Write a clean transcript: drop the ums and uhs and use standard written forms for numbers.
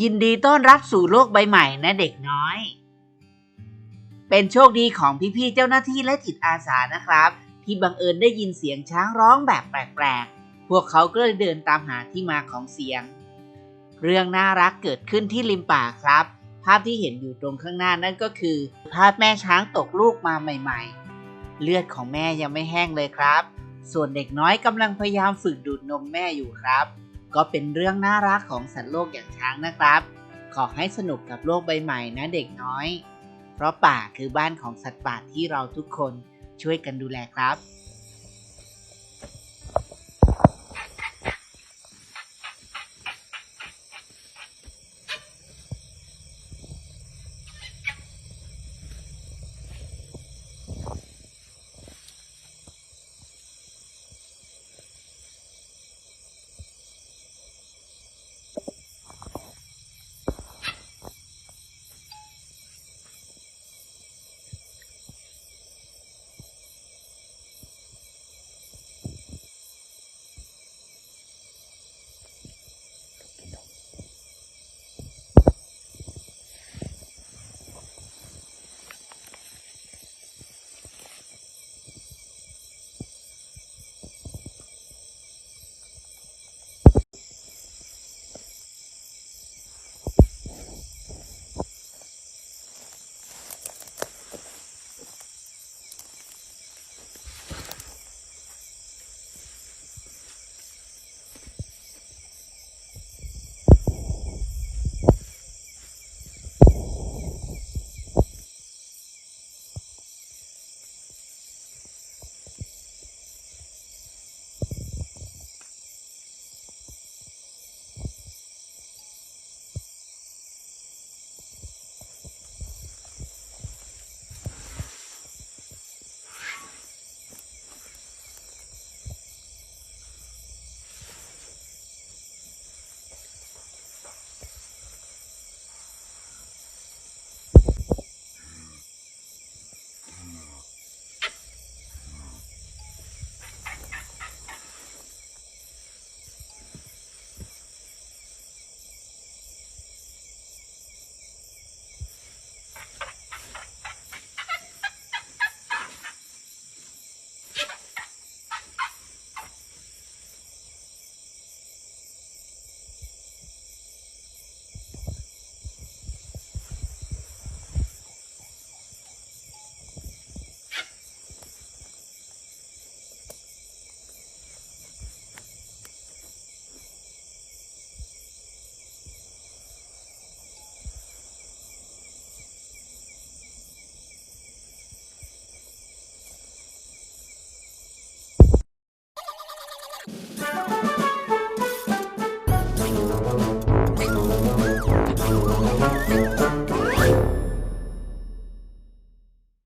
ยินดีต้อนรับสู่โลกใบใหม่นะเด็กน้อยเป็นโชคดีของพี่ๆเจ้าหน้าที่และจิตอาสานะครับที่บังเอิญได้ยินเสียงช้างร้องแบบแปลกๆพวกเขาก็เลยเดินตามหาที่มาของเสียงเรื่องน่ารักเกิดขึ้นที่ริมป่าครับภาพที่เห็นอยู่ตรงข้างหน้านั่นก็คือภาพแม่ช้างตกลูกมาใหม่ๆเลือดของแม่ยังไม่แห้งเลยครับส่วนเด็กน้อยกำลังพยายามฝึกดูดนมแม่อยู่ครับก็เป็นเรื่องน่ารักของสัตว์โลกอย่างช้างนะครับขอให้สนุกกับโลกใบใหม่นะเด็กน้อยเพราะป่าคือบ้านของสัตว์ป่าที่เราทุกคนช่วยกันดูแลครับ